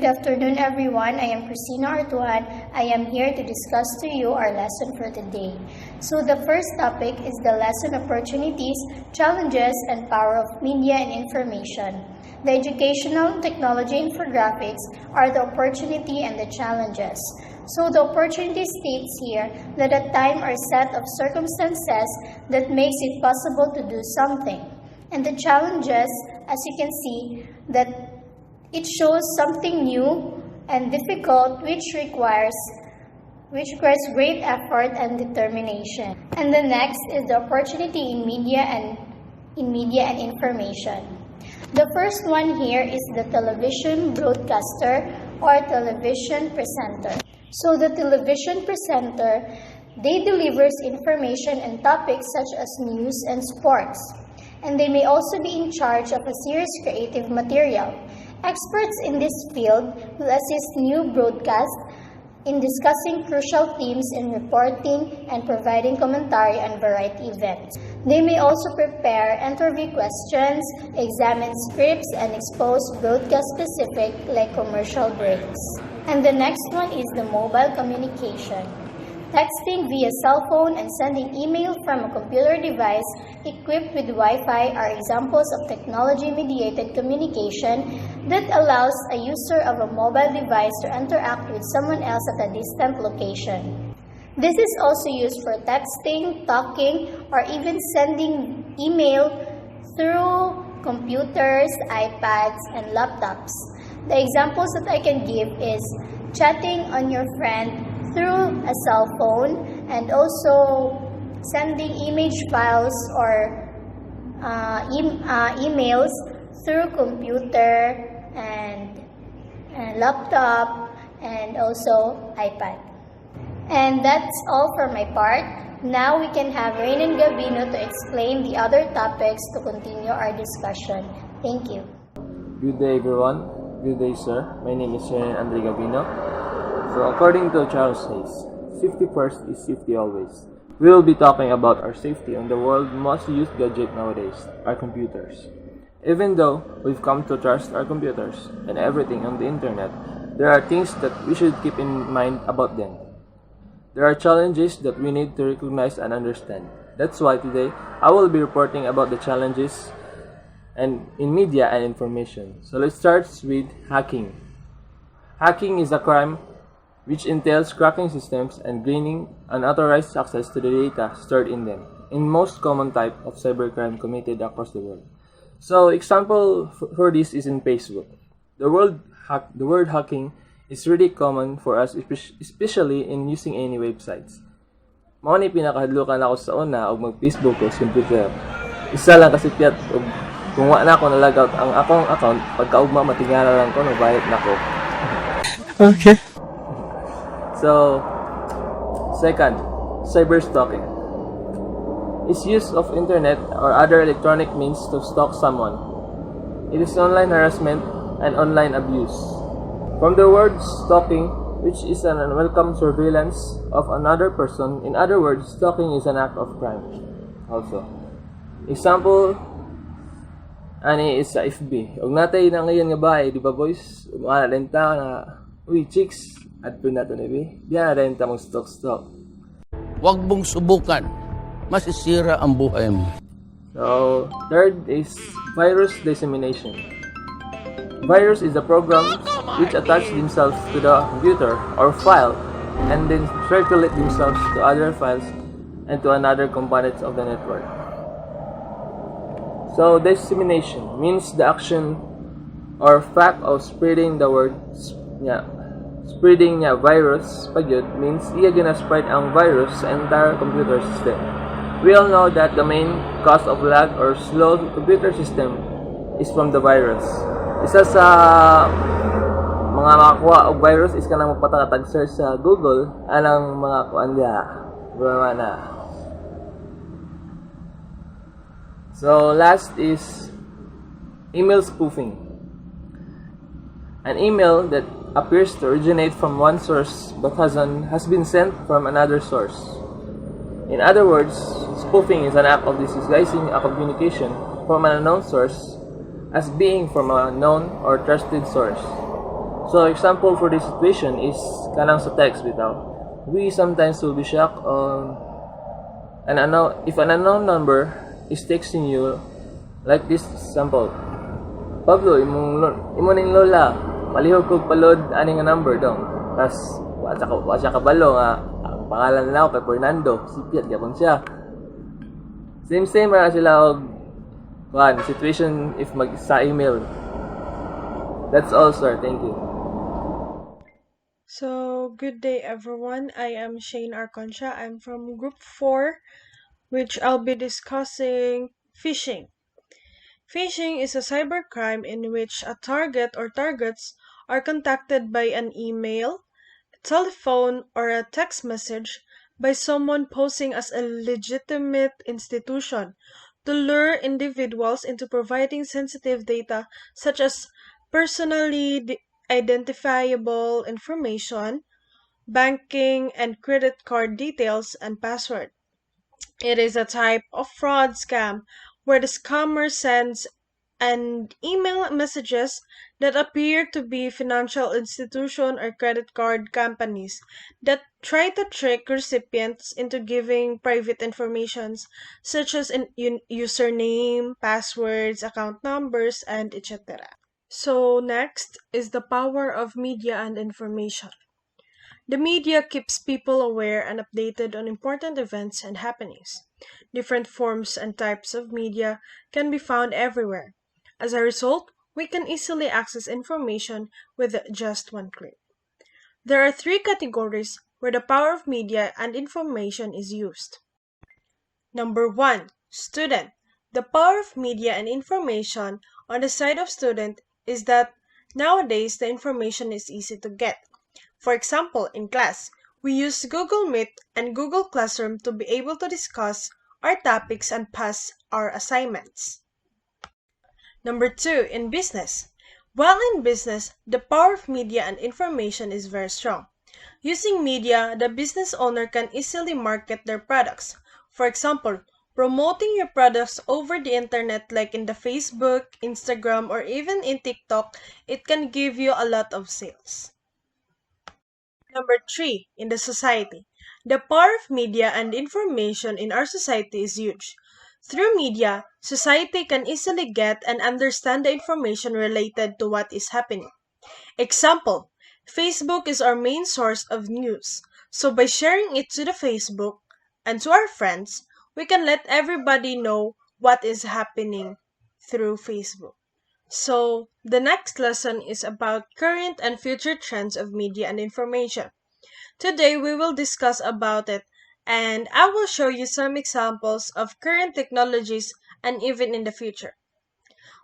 Good afternoon, everyone. I am Christina Artuan. I am here to discuss to you our lesson for today. So the first topic is the lesson opportunities, challenges, and power of media and information. The educational technology infographics are the opportunity and the challenges. So the opportunity states here that a time or set of circumstances that makes it possible to do something. And the challenges, as you can see, that it shows something new and difficult which requires great effort and determination. And the next is the opportunity in media and information. The first one here is the television broadcaster or television presenter. So the television presenter, they delivers information and topics such as news and sports. And they may also be in charge of a serious creative material. Experts in this field will assist new broadcasts in discussing crucial themes in reporting and providing commentary on variety events. They may also prepare interview questions, examine scripts, and expose broadcast-specific like commercial breaks. And the next one is the mobile communication. Texting via cell phone and sending email from a computer device equipped with Wi-Fi are examples of technology-mediated communication that allows a user of a mobile device to interact with someone else at a distant location. This is also used for texting, talking, or even sending email through computers, iPads, and laptops. The examples that I can give is chatting on your friend through a cell phone, and also sending image files or emails through computer and laptop and also iPad. And that's all for my part. Now we can have Rain and Gavino to explain the other topics to continue our discussion. Thank you. Good day, everyone. Good day, sir. My name is Rain Andre Gavino. So according to Charles Hayes, safety first is safety always. We will be talking about our safety on the world's most used gadget nowadays, our computers. Even though we've come to trust our computers and everything on the internet, there are things that we should keep in mind about them. There are challenges that we need to recognize and understand. That's why today I will be reporting about the challenges in media and information. So let's start with hacking. Hacking is a crime which entails cracking systems and gaining unauthorized access to the data stored in them, in most common type of cybercrime committed across the world. So, example for this is in Facebook. The word hacking is really common for us, especially in using any websites. Mao ni pinakahadlukan ako sa una og mag-Facebook o computer. Isa lang kasi piyat og kung wa na ako na-logout ang akong account, pagkaugma matingala lang ko, nabayad na ko. Okay. So, second, cyberstalking. Is use of internet or other electronic means to stalk someone. It is online harassment and online abuse. From the word stalking, which is an unwelcome surveillance of another person, in other words, stalking is an act of crime. Also, example, ani is sa FB. Og natay na ngayon nga bahay, di ba boys? Umalenta na, uy, chicks, at po nato na diyan na rin tamang stalk. Huwag mong subukan. Masisira ang buhay mo. So, third is virus dissemination. Virus is a program which attach themselves to the computer or file and then circulate themselves to other files and to another components of the network. So, dissemination means the action or fact of spreading the word. Spreading virus pagyud means iya gina spread ang virus sa entire computer system. We all know that the main cause of lag or slow computer system is from the virus. Isa sa mga makakuha og virus is kanang magpatatag search sa Google anang mga kuan dia. Na. So last is email spoofing. An email that appears to originate from one source but has been sent from another source. In other words, spoofing is an act of disguising a communication from an unknown source as being from a known or trusted source. So example for this situation is kanang sa text bitaw. We sometimes will be shocked on if an unknown number is texting you like this example. Pablo, imo ning lola, palihog kog palod ani nga number dong. Tas wa siya kabalo nga ang pangalan nila kay Fernando, sipiat gyapon siya. Same ra sila og situation if sa email. That's all, sir. Thank you. So, good day everyone. I am Shane Arconcha. I'm from Group 4, which I'll be discussing phishing. Phishing is a cybercrime in which a target or targets are contacted by an email, telephone, or a text message by someone posing as a legitimate institution to lure individuals into providing sensitive data such as personally identifiable information, banking and credit card details, and password. It is a type of fraud scam where the scammer sends and email messages that appear to be financial institution or credit card companies that try to trick recipients into giving private informations such as username, passwords, account numbers, and etc. So next is the power of media and information. The media keeps people aware and updated on important events and happenings. Different forms and types of media can be found everywhere. As a result, we can easily access information with just one click. There are three categories where the power of media and information is used. Number 1. Student. The power of media and information on the side of student is that nowadays the information is easy to get. For example, in class, we use Google Meet and Google Classroom to be able to discuss our topics and pass our assignments. Number 2, in business. While in business, the power of media and information is very strong. Using media, the business owner can easily market their products. For example, promoting your products over the internet like in the Facebook, Instagram, or even in TikTok, it can give you a lot of sales. Number 3, in the society. The power of media and information in our society is huge. Through media, society can easily get and understand the information related to what is happening. Example, Facebook is our main source of news. So by sharing it to the Facebook and to our friends, we can let everybody know what is happening through Facebook. So, the next lesson is about current and future trends of media and information. Today, we will discuss about it, and I will show you some examples of current technologies and even in the future.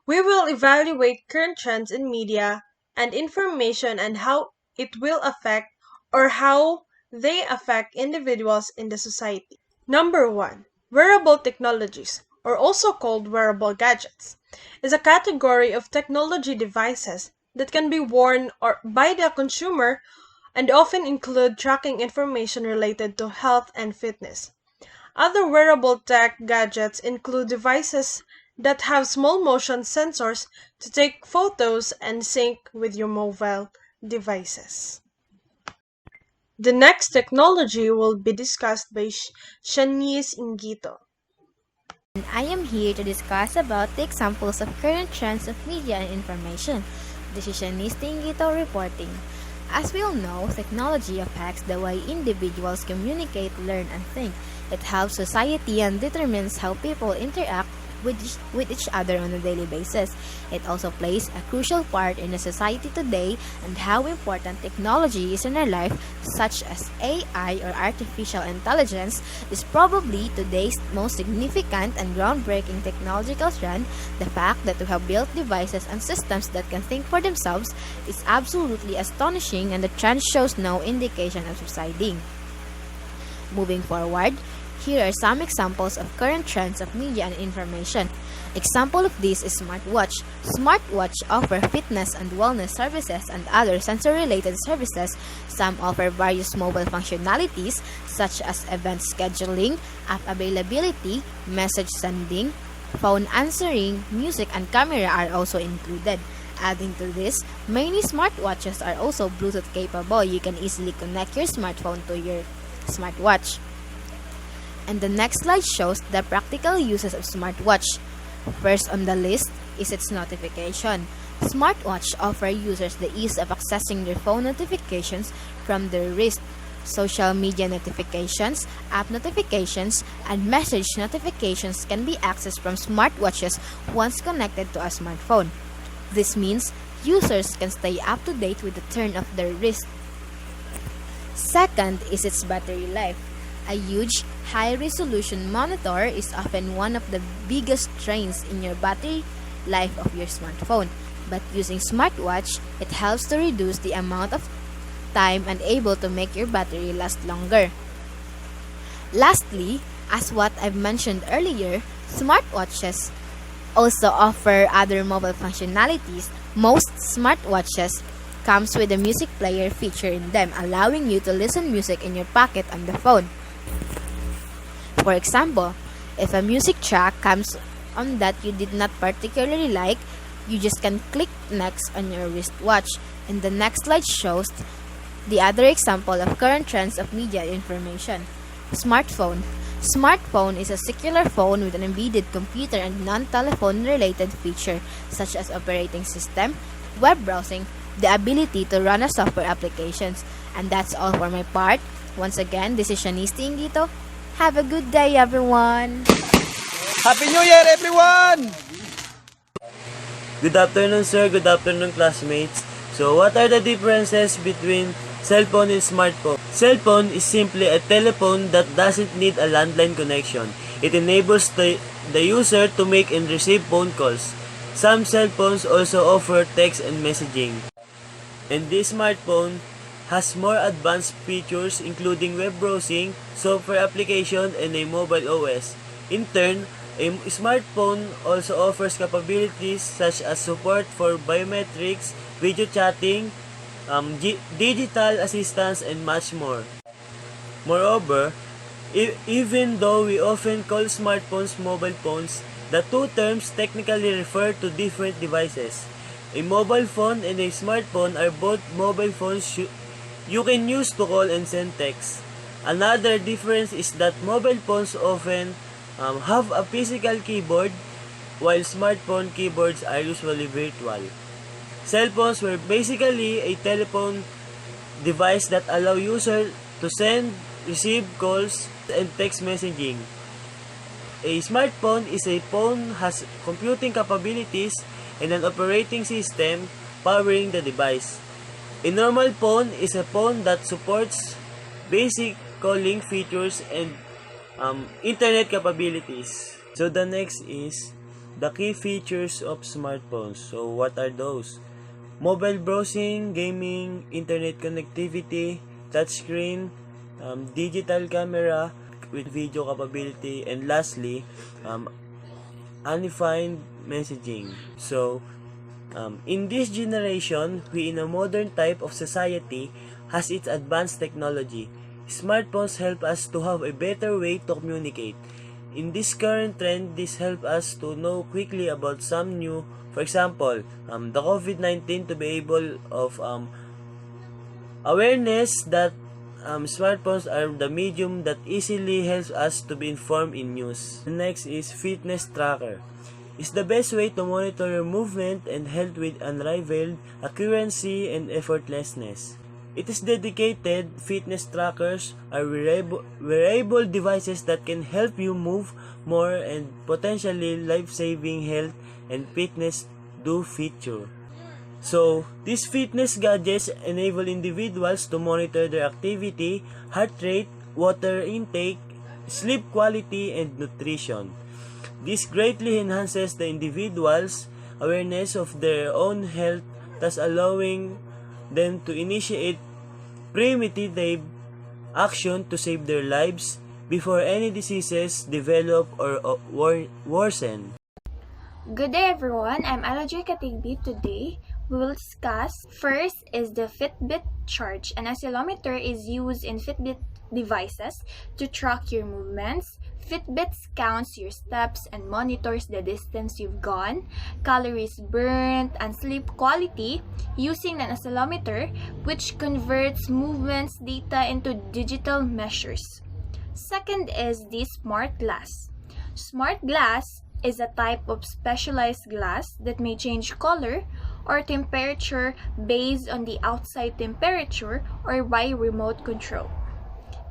We will evaluate current trends in media and information and how it will affect or how they affect individuals in the society. Number 1. Wearable technologies, or also called wearable gadgets, is a category of technology devices that can be worn by the consumer and often include tracking information related to health and fitness. Other wearable tech gadgets include devices that have small motion sensors to take photos and sync with your mobile devices. The next technology will be discussed by Shanice Ingito. I am here to discuss about the examples of current trends of media and information. This is Shanice Tingito reporting. As we all know, technology affects the way individuals communicate, learn, and think. It helps society and determines how people interact with each other on a daily basis. It also plays a crucial part in the society today and how important technology is in our life, such as AI or artificial intelligence, is probably today's most significant and groundbreaking technological trend. The fact that we have built devices and systems that can think for themselves is absolutely astonishing, and the trend shows no indication of subsiding. Moving forward, here are some examples of current trends of media and information. Example of this is smartwatch. Smartwatch offer fitness and wellness services and other sensor-related services. Some offer various mobile functionalities such as event scheduling, app availability, message sending, phone answering, music, and camera are also included. Adding to this, many smartwatches are also Bluetooth capable. You can easily connect your smartphone to your smartwatch. And the next slide shows the practical uses of smartwatch. First on the list is its notification. Smartwatch offer users the ease of accessing their phone notifications from their wrist. Social media notifications, app notifications, and message notifications can be accessed from smartwatches once connected to a smartphone. This means users can stay up to date with the turn of their wrist. Second is its battery life. A huge, high-resolution monitor is often one of the biggest drains in your battery life of your smartphone. But using smartwatch, it helps to reduce the amount of time and able to make your battery last longer. Lastly, as what I've mentioned earlier, smartwatches also offer other mobile functionalities. Most smartwatches comes with a music player feature in them, allowing you to listen music in your pocket on the phone. For example, if a music track comes on that you did not particularly like, you just can click next on your wristwatch. And the next slide shows the other example of current trends of media information. Smartphone. Smartphone is a circular phone with an embedded computer and non-telephone related feature such as operating system, web browsing, the ability to run a software applications. And that's all for my part. Once again, this is Shanice Tingito. Have a good day, everyone! Happy New Year, everyone! Good afternoon, sir. Good afternoon, classmates. So, what are the differences between cell phone and smartphone? Cell phone is simply a telephone that doesn't need a landline connection. It enables the user to make and receive phone calls. Some cell phones also offer text and messaging. And this smartphone has more advanced features including web browsing, software application, and a mobile OS. In turn, a smartphone also offers capabilities such as support for biometrics, video chatting, digital assistance, and much more. Moreover, even though we often call smartphones mobile phones, the two terms technically refer to different devices. A mobile phone and a smartphone are both mobile phones you can use to call and send text. Another difference is that mobile phones often have a physical keyboard, while smartphone keyboards are usually virtual. Cell phones were basically a telephone device that allow users to send, receive calls, and text messaging. A smartphone is a phone has computing capabilities and an operating system powering the device. A normal phone is a phone that supports basic calling features and internet capabilities. So the next is the key features of smartphones. So what are those? Mobile browsing, gaming, internet connectivity, touchscreen, digital camera with video capability, and lastly, undefined messaging. So in this generation, we in a modern type of society has its advanced technology. Smartphones help us to have a better way to communicate. In this current trend, this helps us to know quickly about some new, for example, the COVID-19 to be able of awareness that smartphones are the medium that easily helps us to be informed in news. The next is fitness tracker. It's the best way to monitor your movement and health with unrivaled accuracy and effortlessness. It is dedicated. Fitness trackers are wearable devices that can help you move more and potentially life-saving health and fitness do feature. So, these fitness gadgets enable individuals to monitor their activity, heart rate, water intake, sleep quality, and nutrition. This greatly enhances the individual's awareness of their own health, thus allowing them to initiate preventative action to save their lives before any diseases develop or worsen. Good day everyone, I'm Alajoy Katigbi. Today, we will discuss first is the Fitbit Charge. An oscillometer is used in Fitbit devices to track your movements, Fitbit counts your steps and monitors the distance you've gone, calories burnt, and sleep quality using an accelerometer, which converts movements data into digital measures. Second is the smart glass. Smart glass is a type of specialized glass that may change color or temperature based on the outside temperature or by remote control.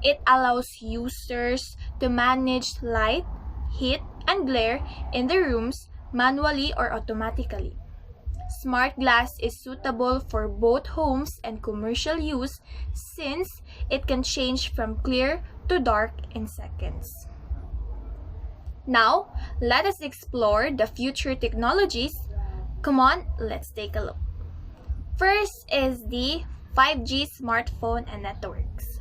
It allows users to manage light, heat, and glare in the rooms manually or automatically. Smart glass is suitable for both homes and commercial use since it can change from clear to dark in seconds. Now, let us explore the future technologies. Come on, let's take a look. First is the 5G smartphone and networks.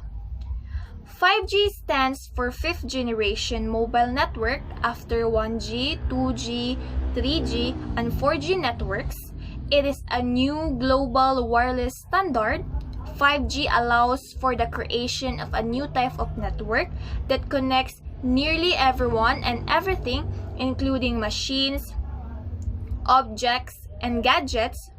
5G stands for 5th generation mobile network after 1G, 2G, 3G, and 4G networks. It is a new global wireless standard. 5G allows for the creation of a new type of network that connects nearly everyone and everything, including machines, objects, and gadgets.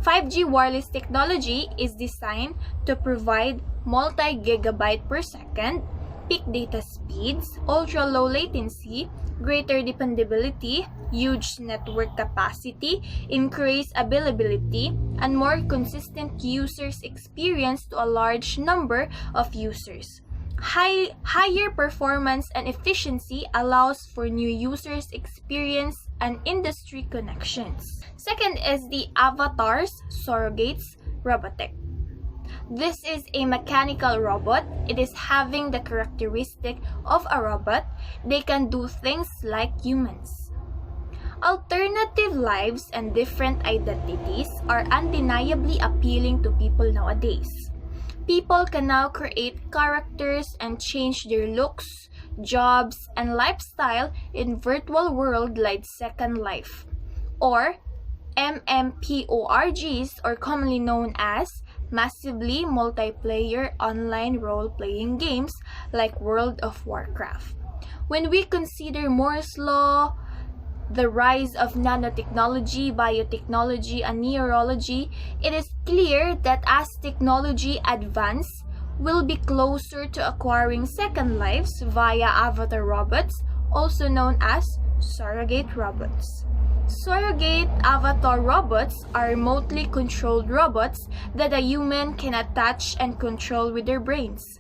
5G wireless technology is designed to provide multi-gigabyte per second, peak data speeds, ultra-low latency, greater dependability, huge network capacity, increased availability, and more consistent users experience to a large number of users. Higher performance and efficiency allows for new users experience and industry connections. Second is the avatars, surrogates, robotech. This is a mechanical robot. It is having the characteristic of a robot. They can do things like humans. Alternative lives and different identities are undeniably appealing to people nowadays. People can now create characters and change their looks, jobs, and lifestyle in virtual world like Second Life, or MMORPGs, or commonly known as massively multiplayer online role-playing games like World of Warcraft. When we consider Moore's Law, the rise of nanotechnology, biotechnology, and neurology, it is clear that as technology advances, we'll be closer to acquiring second lives via avatar robots, also known as surrogate robots. Surrogate avatar robots are remotely controlled robots that a human can attach and control with their brains.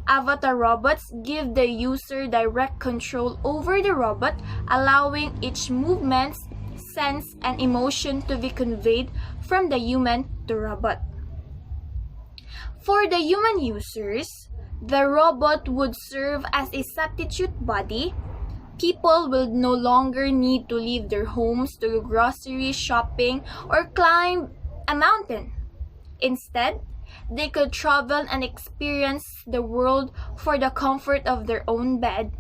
Avatar robots give the user direct control over the robot, allowing each movement, sense, and emotion to be conveyed from the human to robot. For the human users, the robot would serve as a substitute body. People will no longer need to leave their homes to go grocery shopping or climb a mountain. Instead, they could travel and experience the world for the comfort of their own bed.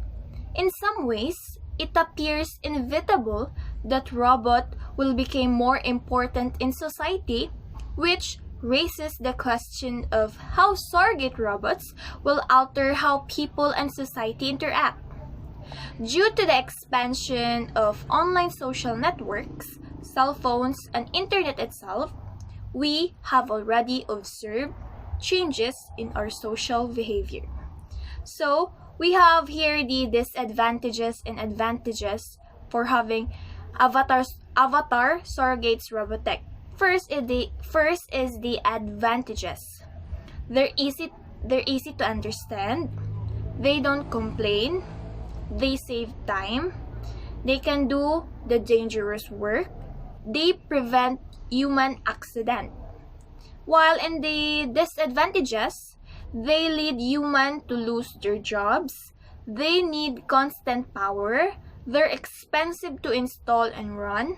In some ways, it appears inevitable that robot will become more important in society, which raises the question of how surrogate robots will alter how people and society interact. Due to the expansion of online social networks, cell phones, and internet itself, we have already observed changes in our social behavior. So, we have here the disadvantages and advantages for having avatar surrogates robotech. First is the advantages. They're easy to understand. They don't complain. They save time. They can do the dangerous work. They prevent human accident. While in the disadvantages, they lead humans to lose their jobs. They need constant power. They're expensive to install and run.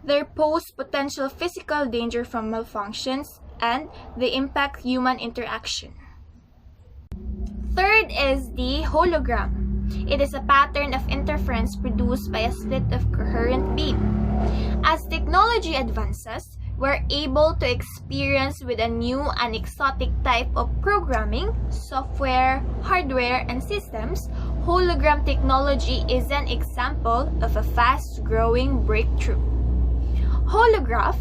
They pose potential physical danger from malfunctions, and they impact human interaction. Third is the hologram. It is a pattern of interference produced by a slit of coherent beam. As technology advances, we're able to experience with a new and exotic type of programming, software, hardware, and systems hologram technology is an example of a fast-growing breakthrough. Holograph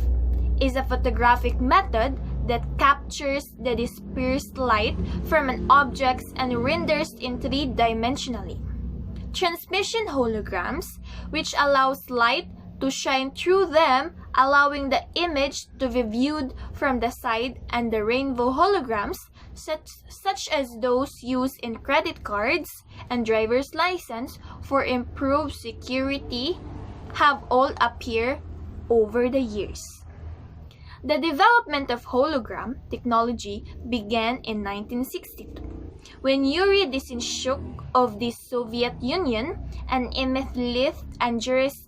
is a photographic method that captures the dispersed light from an object and renders it three-dimensionally. Transmission holograms, which allows light to shine through them, allowing the image to be viewed from the side, and the rainbow holograms, such as those used in credit cards and driver's license for improved security, have all appeared over the years. The development of hologram technology began in 1962, when Yuri Dizenchuk of the Soviet Union and Emeth Lith and Juris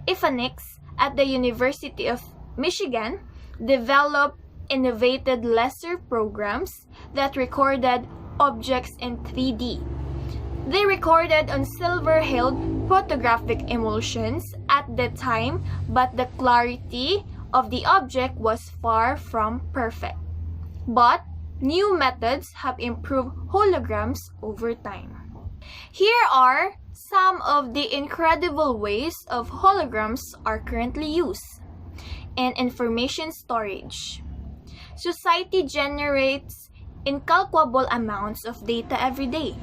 Ivanix at the University of Michigan developed innovative laser programs that recorded objects in 3D. They recorded on silver-held photographic emulsions at the time, but the clarity of the object was far from perfect. But new methods have improved holograms over time. Here are some of the incredible ways of holograms are currently used. In information storage, society generates incalculable amounts of data every day.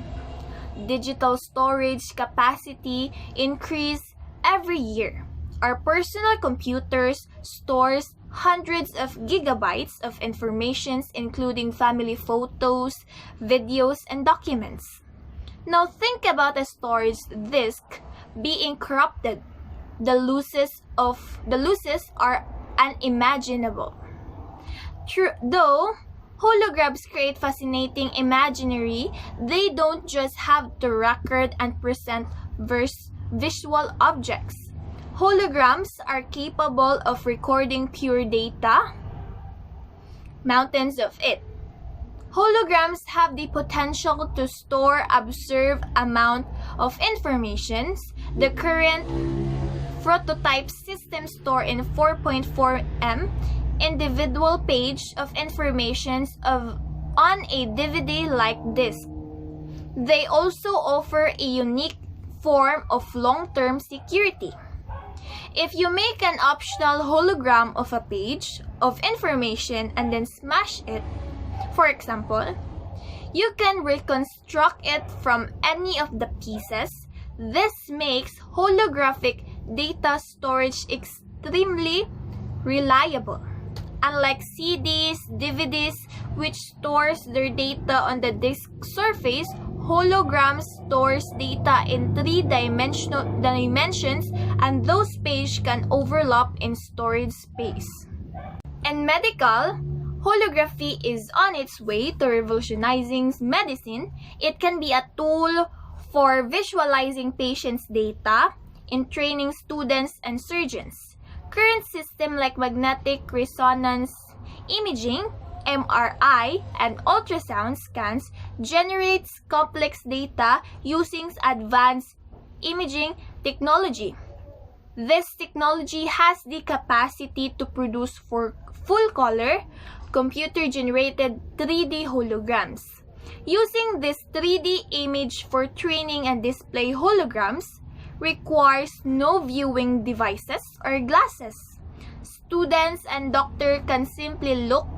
Digital storage capacity increases every year. Our personal computers stores hundreds of gigabytes of information, including family photos, videos, and documents. Now think about a storage disk being corrupted. The losses are unimaginable. Though holograms create fascinating imaginary, they don't just have to record and present visual objects. Holograms are capable of recording pure data, mountains of it. Holograms have the potential to store observed amount of information. The current prototype system store in 4.4 m individual page of information on a DVD-like disc. They also offer a unique form of long-term security. If you make an optional hologram of a page of information and then smash it, for example, you can reconstruct it from any of the pieces. This makes holographic data storage extremely reliable. Unlike CDs, DVDs, which stores their data on the disk surface, holograms stores data in three-dimensions, and those pages can overlap in storage space. In medical, holography is on its way to revolutionizing medicine. It can be a tool for visualizing patients' data in training students and surgeons. Current systems like magnetic resonance imaging, MRI, and ultrasound scans generates complex data using advanced imaging technology. This technology has the capacity to produce full-color, computer-generated 3D holograms. Using this 3D image for training and display holograms requires no viewing devices or glasses. Students and doctors can simply look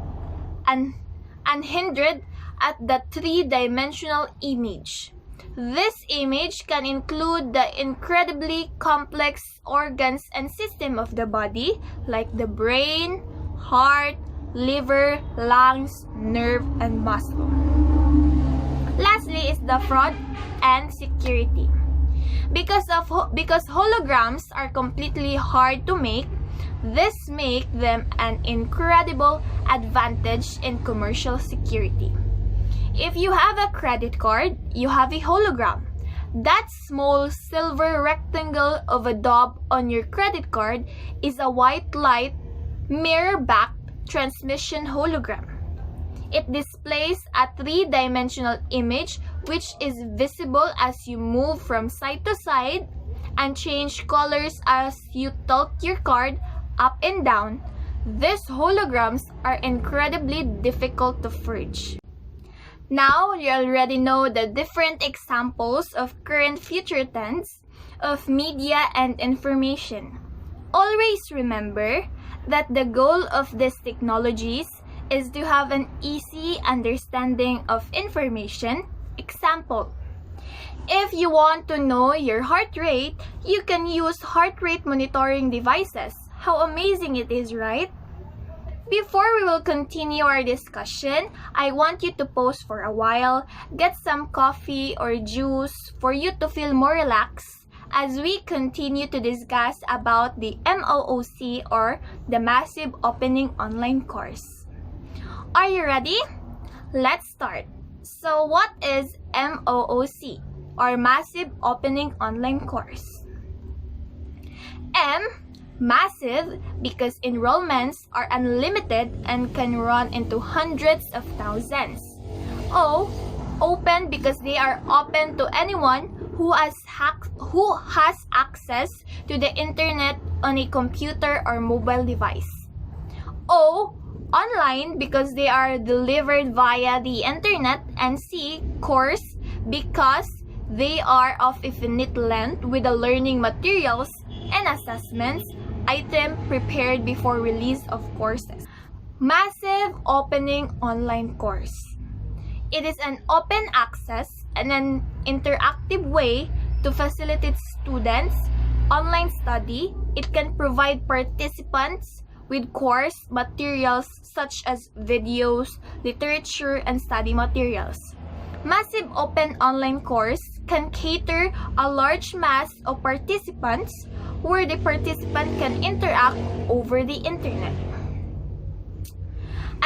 unhindered at the three-dimensional image. This image can include the incredibly complex organs and systems of the body, like the brain, heart, liver, lungs, nerve, and muscle. Lastly is the fraud and security. Because holograms are completely hard to make, this makes them an incredible advantage in commercial security. If you have a credit card, you have a hologram. That small silver rectangle of a dot on your credit card is a white light mirror-backed transmission hologram. It displays a three-dimensional image which is visible as you move from side to side and change colors as you tilt your card up and down. These holograms are incredibly difficult to forge. Now, you already know the different examples of current future tense of media and information. Always remember that the goal of these technologies is to have an easy understanding of information. Example, if you want to know your heart rate, you can use heart rate monitoring devices. How amazing it is, right? Before we will continue our discussion, I want you to pause for a while, get some coffee or juice for you to feel more relaxed as we continue to discuss about the MOOC or the Massive Opening Online Course. Are you ready? Let's start. So what is MOOC or Massive Opening Online Course? M, massive because enrollments are unlimited and can run into hundreds of thousands. O, open because they are open to anyone who has access to the internet on a computer or mobile device. O, online because they are delivered via the internet. And C, course because they are of infinite length with the learning materials and assessments item prepared before release of courses. Massive Opening Online Course. It is an open access and an interactive way to facilitate students' online study. It can provide participants with course materials such as videos, literature, and study materials. Massive Open Online Course can cater a large mass of participants where the participant can interact over the internet.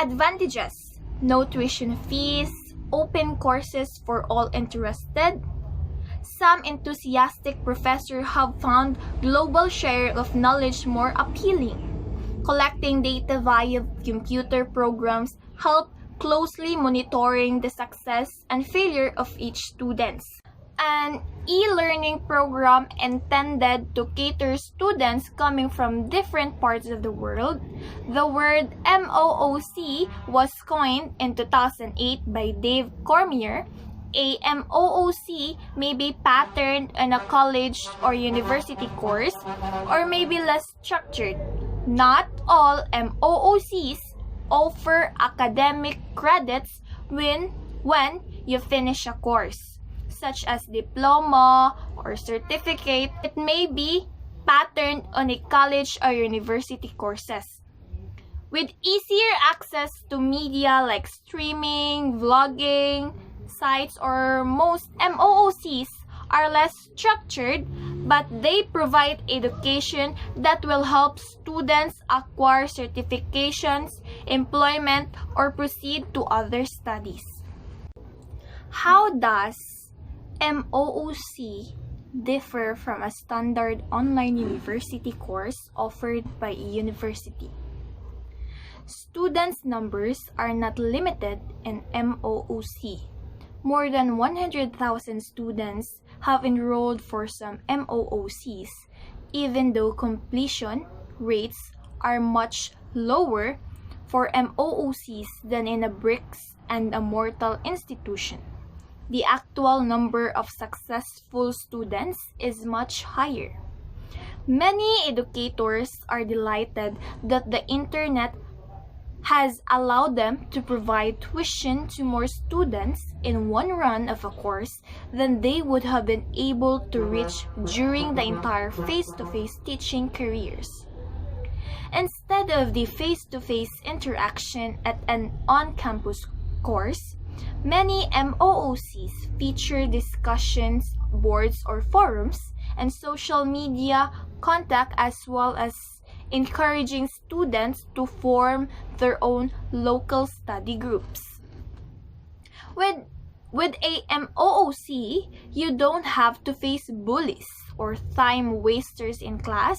Advantages: no tuition fees, open courses for all interested. Some enthusiastic professors have found global sharing of knowledge more appealing. Collecting data via computer programs help closely monitoring the success and failure of each student. An e-learning program intended to cater students coming from different parts of the world. The word MOOC was coined in 2008 by Dave Cormier. A MOOC may be patterned on a college or university course or may be less structured. Not all MOOCs offer academic credits when you finish a course, such as diploma or certificate. It may be patterned on a college or university courses. With easier access to media like streaming, vlogging, sites, or most MOOCs are less structured, but they provide education that will help students acquire certifications, employment, or proceed to other studies. How does MOOC differ from a standard online university course offered by a university? Students' numbers are not limited in MOOC. More than 100,000 students have enrolled for some MOOCs, even though completion rates are much lower for MOOCs than in a bricks and mortar institution. The actual number of successful students is much higher. Many educators are delighted that the internet has allowed them to provide tuition to more students in one run of a course than they would have been able to reach during the entire face-to-face teaching careers. Instead of the face-to-face interaction at an on-campus course, many MOOCs feature discussions, boards or forums, and social media contact, as well as encouraging students to form their own local study groups. With a MOOC, you don't have to face bullies or time wasters in class.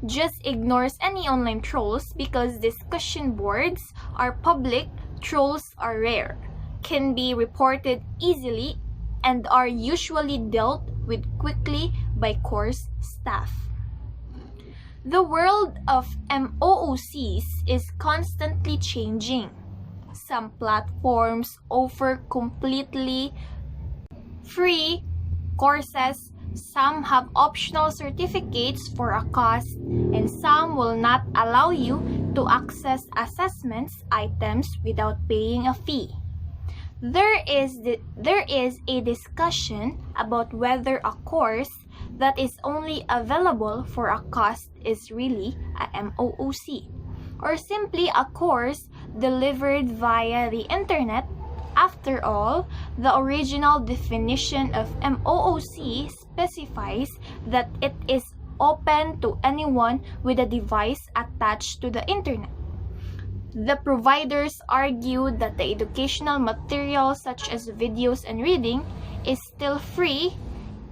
Just ignores any online trolls because discussion boards are public, trolls are rare, can be reported easily, and are usually dealt with quickly by course staff. The world of MOOCs is constantly changing. some platforms offer completely free courses, some have optional certificates for a cost, and some will not allow you to access assessments items without paying a fee. There is a discussion about whether a course that is only available for a cost is really a MOOC, or simply a course delivered via the internet. After all, the original definition of MOOC specifies that it is open to anyone with a device attached to the internet. The providers argue that the educational material such as videos and reading is still free,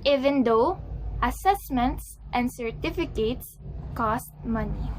even though assessments and certificates cost money.